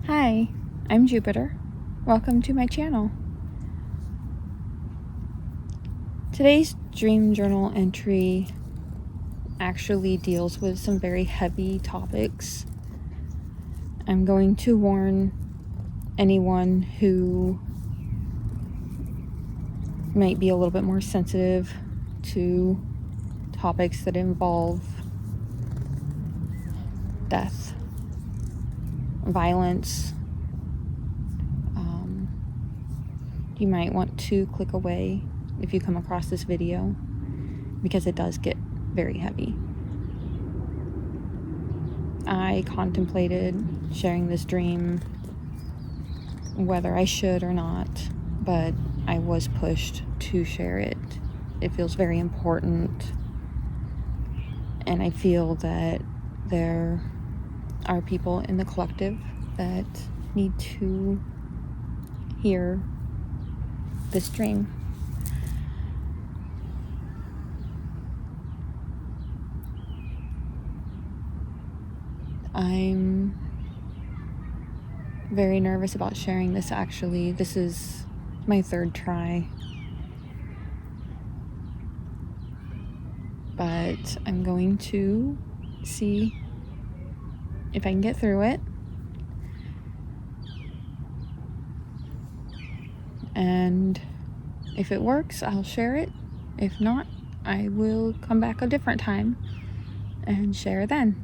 Hi, I'm Jupiter. Welcome to my channel. Today's dream journal entry actually deals with some very heavy topics. I'm going to warn anyone who might be a little bit more sensitive to topics that involve death, violence. You might want to click away if you come across this video because it does get very heavy. I contemplated sharing this dream whether I should or not, but I was pushed to share it. It feels very important, and I feel that there are people in the collective that need to hear this dream. I'm very nervous about sharing this actually. This is my third try. But I'm going to see if I can get through it. And if it works, I'll share it. If not, I will come back a different time and share then.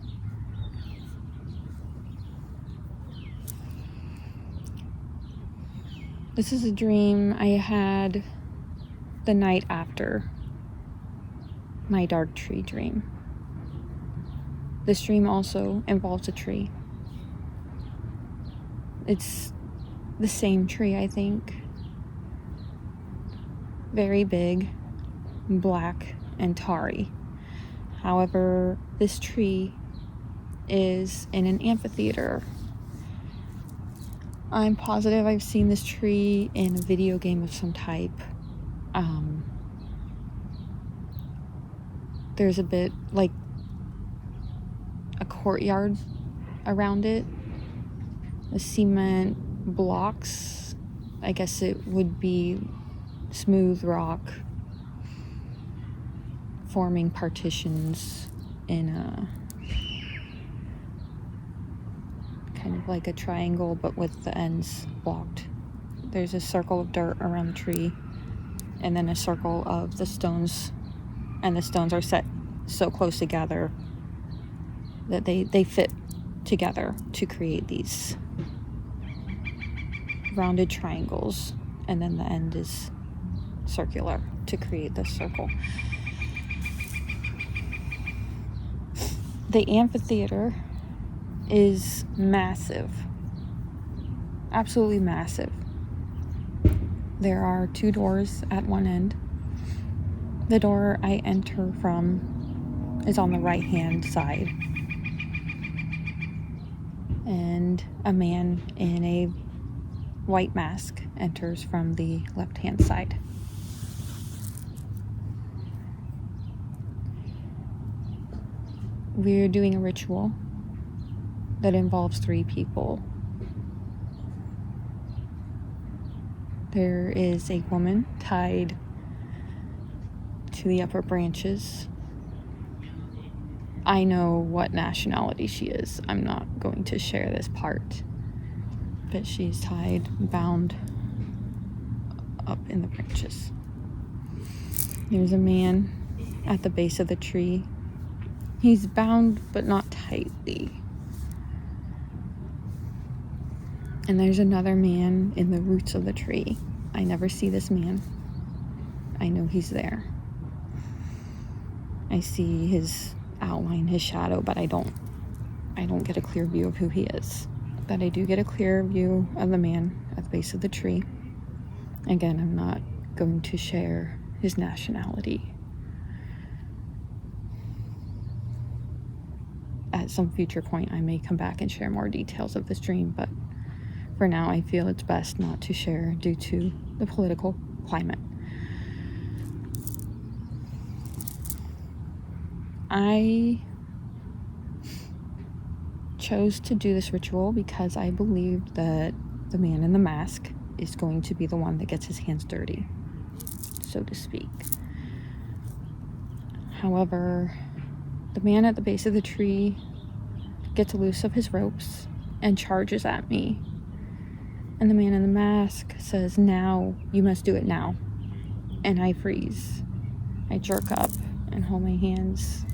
This is a dream I had the night after my dark tree dream. This dream also involves a tree. It's the same tree, I think. Very big, black, and tarry. However, this tree is in an amphitheater. I'm positive I've seen this tree in a video game of some type. There's a bit like a courtyard around it. The cement blocks, I guess it would be smooth rock, forming partitions in a kind of like a triangle, but with the ends blocked. There's a circle of dirt around the tree, and then a circle of the stones, and the stones are set so close together that they fit together to create these rounded triangles, and then the end is circular to create this circle. The amphitheater is massive, absolutely massive. There are two doors at one end. The door I enter from is on the right hand side, and a man in a white mask enters from the left hand side. We're doing a ritual that involves 3 people. There is a woman tied to the upper branches. I know what nationality she is. I'm not going to share this part, but she's tied, bound up in the branches. There's a man at the base of the tree. He's bound, but not tightly. And there's another man in the roots of the tree. I never see this man. I know he's there. I see his outline, his shadow, but I don't get a clear view of who he is. But I do get a clear view of the man at the base of the tree. Again, I'm not going to share his nationality. At some future point, I may come back and share more details of this dream, but for now, I feel it's best not to share due to the political climate. I chose to do this ritual because I believed that the man in the mask is going to be the one that gets his hands dirty, so to speak. However, the man at the base of the tree gets loose of his ropes and charges at me. And the man in the mask says, "Now, you must do it now." And I freeze. I jerk up and hold my hands.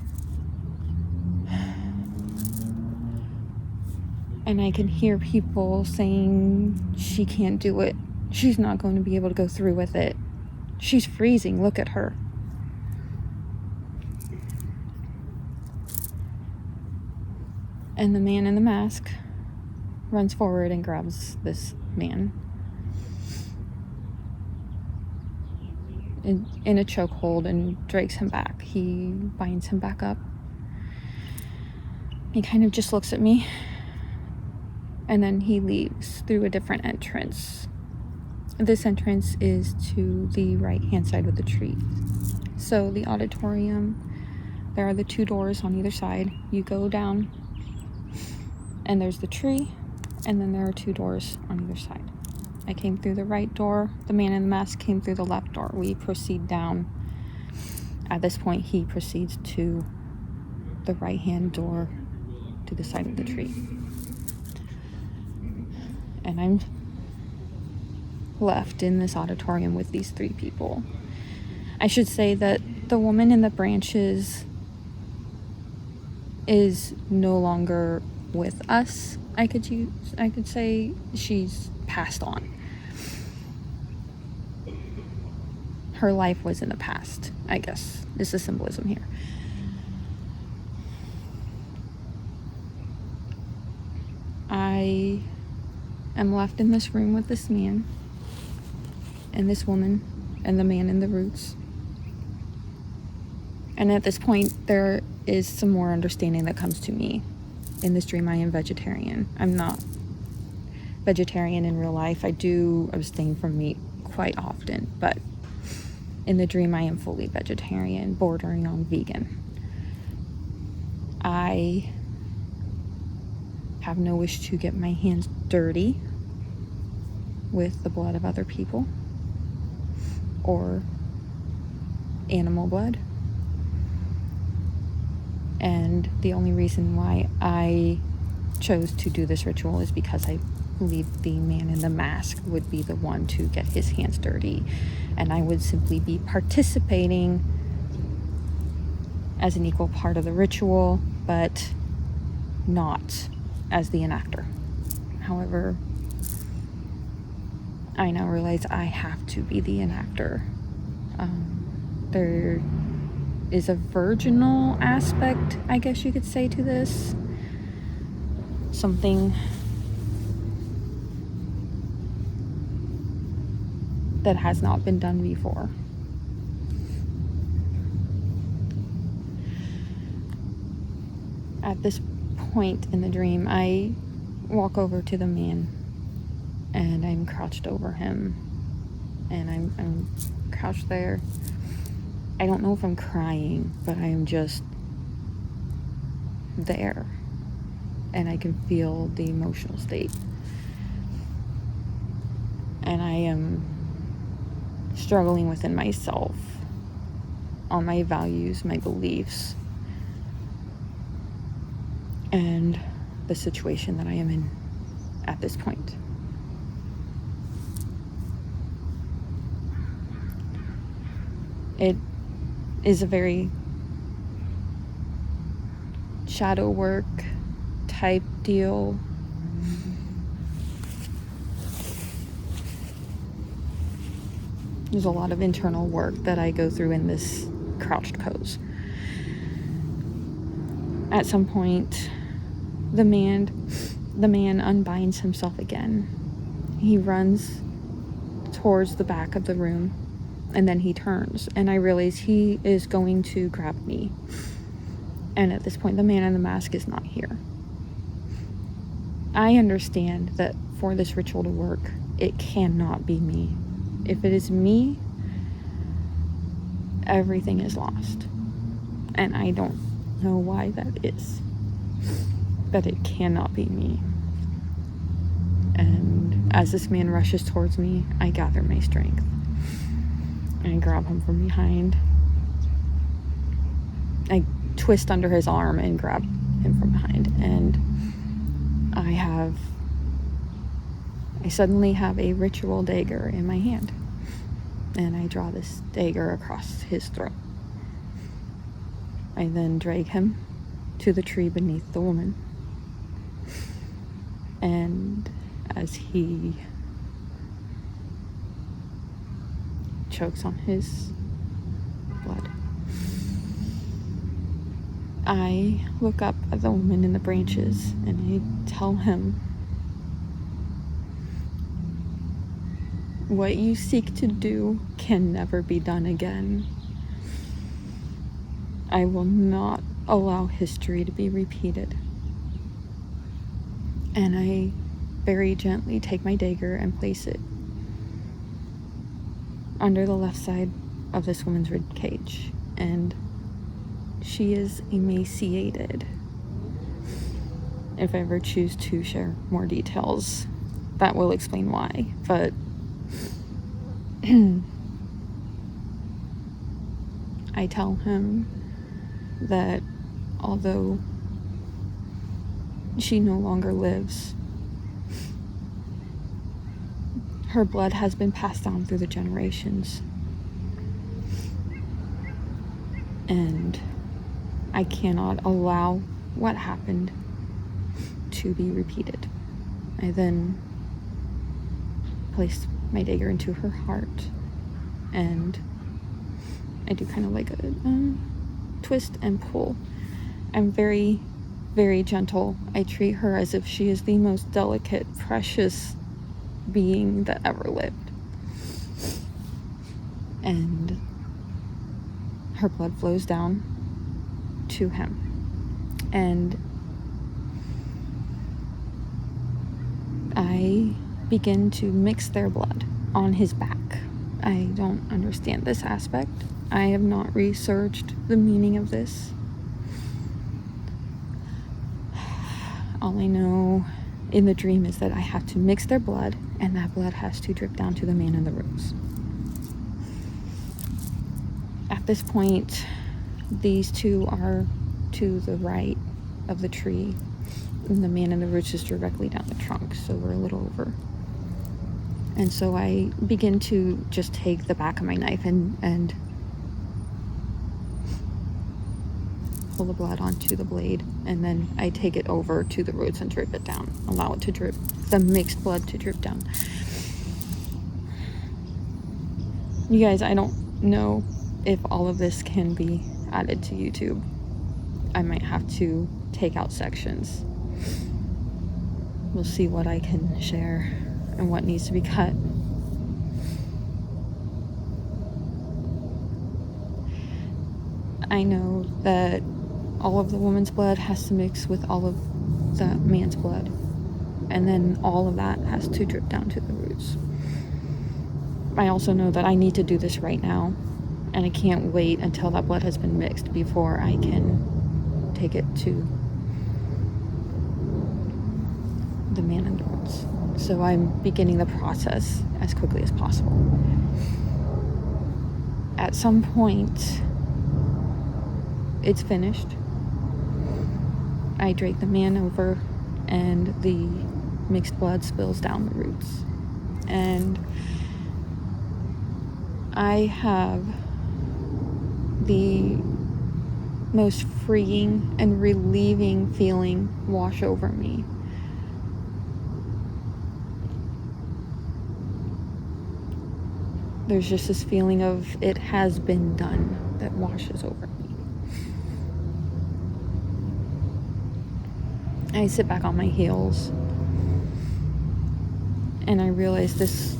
And I can hear people saying, "She can't do it. She's not going to be able to go through with it. She's freezing. Look at her." And the man in the mask runs forward and grabs this man in a chokehold and drags him back. He binds him back up. He kind of just looks at me, and then he leaves through a different entrance. This entrance is to the right-hand side of the tree. So the auditorium, there are the 2 doors on either side. You go down, and there's the tree, and then there are 2 doors on either side. I came through the right door. The man in the mask came through the left door. We proceed down. At this point, he proceeds to the right-hand door to the side of the tree. And I'm left in this auditorium with these 3 people. I should say that the woman in the branches is no longer with us. I could say she's passed on. Her life was in the past, I guess, is the symbolism here. I am left in this room with this man and this woman and the man in the roots. And at this point, there is some more understanding that comes to me. In this dream, I am vegetarian. I'm not vegetarian in real life. I do abstain from meat quite often, but in the dream, I am fully vegetarian, bordering on vegan. I have no wish to get my hands dirty with the blood of other people or animal blood. And the only reason why I chose to do this ritual is because I believe the man in the mask would be the one to get his hands dirty, and I would simply be participating as an equal part of the ritual, but not as the enactor. However, I now realize I have to be the enactor. There is a virginal aspect, I guess you could say, to this. Something that has not been done before. At this point in the dream, I walk over to the man and I'm crouched over him, and I'm crouched there. I don't know if I'm crying, but I am just there, and I can feel the emotional state. And I am struggling within myself on my values, my beliefs, and the situation that I am in at this point. It is a very shadow work type deal. There's a lot of internal work that I go through in this crouched pose. At some point, the man unbinds himself again. He runs towards the back of the room, and then he turns, and I realize he is going to grab me. And at this point, the man in the mask is not here. I understand that for this ritual to work, it cannot be me. If it is me, everything is lost. And I don't know why that is. that it cannot be me. And as this man rushes towards me, I gather my strength. I grab him from behind. I twist under his arm and grab him from behind. And I suddenly have a ritual dagger in my hand. And I draw this dagger across his throat. I then drag him to the tree beneath the woman. And as he chokes on his blood, I look up at the woman in the branches and I tell him, what you seek to do can never be done again. I will not allow history to be repeated. And I very gently take my dagger and place it under the left side of this woman's rib cage. And she is emaciated. If I ever choose to share more details, that will explain why. But I tell him that although she no longer lives, her blood has been passed down through the generations. And I cannot allow what happened to be repeated. I then place my dagger into her heart, and I do kind of like a twist and pull. I'm very, very gentle. I treat her as if she is the most delicate, precious being that ever lived. And her blood flows down to him. And I begin to mix their blood on his back. I don't understand this aspect. I have not researched the meaning of this. All I know in the dream is that I have to mix their blood, and that blood has to drip down to the man in the roots. At this point, these two are to the right of the tree, and the man in the roots is directly down the trunk, so we're a little over. And so I begin to just take the back of my knife and pull the blood onto the blade, and then I take it over to the roots and drip it down, allow it to drip, the mixed blood to drip down. You guys, I don't know if all of this can be added to YouTube. I might have to take out sections. We'll see what I can share and what needs to be cut. I know that all of the woman's blood has to mix with all of the man's blood, and then all of that has to drip down to the roots. I also know that I need to do this right now, and I can't wait until that blood has been mixed before I can take it to the man in the roots. So I'm beginning the process as quickly as possible. At some point, it's finished. I drag the man over, and the mixed blood spills down the roots. And I have the most freeing and relieving feeling wash over me. There's just this feeling of it has been done that washes over me. I sit back on my heels, and I realize this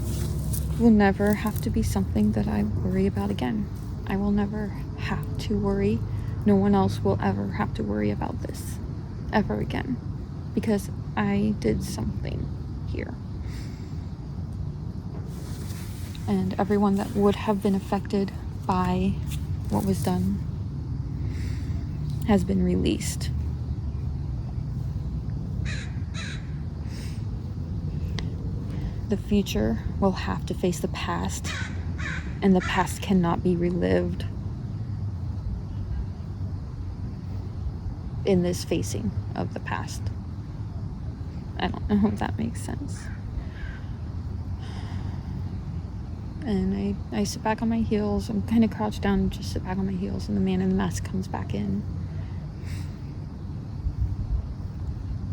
will never have to be something that I worry about again. I will never have to worry. No one else will ever have to worry about this ever again, because I did something here. And everyone that would have been affected by what was done has been released. the future will have to face the past, and the past cannot be relived in this facing of the past. I don't know if that makes sense. And I sit back on my heels. I'm kind of crouched down and just sit back on my heels, and the man in the mask comes back in.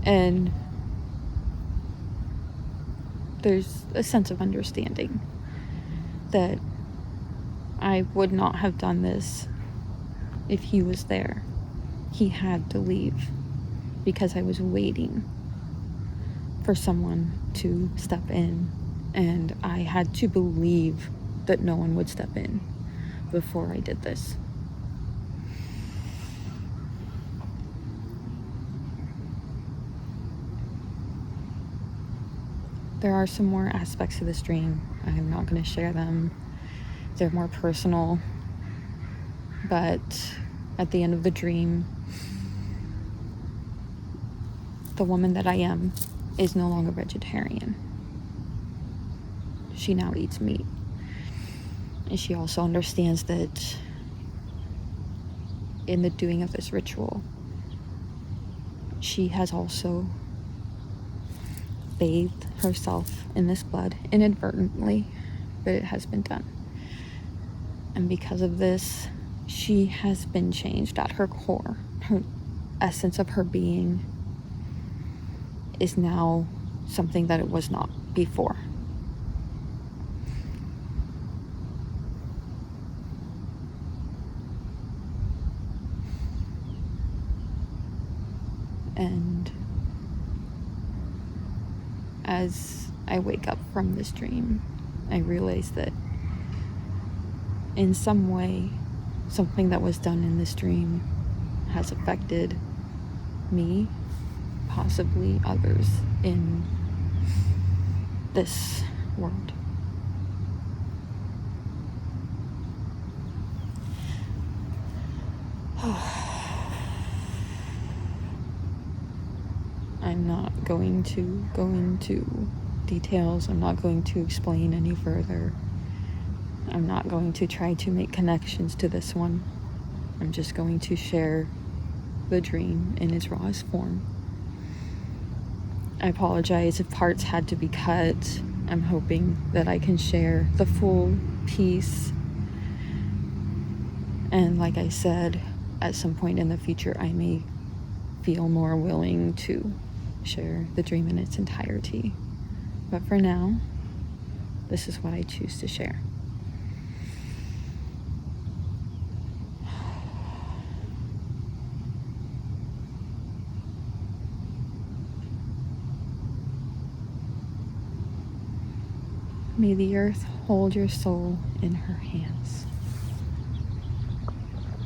And there's a sense of understanding that I would not have done this if he was there. He had to leave because I was waiting for someone to step in, and I had to believe that no one would step in before I did this. There are some more aspects of this dream. I'm not going to share them. They're more personal. But at the end of the dream, the woman that I am is no longer vegetarian. She now eats meat. And she also understands that in the doing of this ritual, she has also bathed herself in this blood inadvertently, but it has been done. And because of this, she has been changed at her core. Her essence of her being is now something that it was not before. And as I wake up from this dream, I realize that in some way, something that was done in this dream has affected me, possibly others in this world. I'm not going to go into details. I'm not going to explain any further. I'm not going to try to make connections to this one. I'm just going to share the dream in its rawest form. I apologize if parts had to be cut. I'm hoping that I can share the full piece. And like I said, at some point in the future, I may feel more willing to share the dream in its entirety. But for now, this is what I choose to share. May the earth hold your soul in her hands.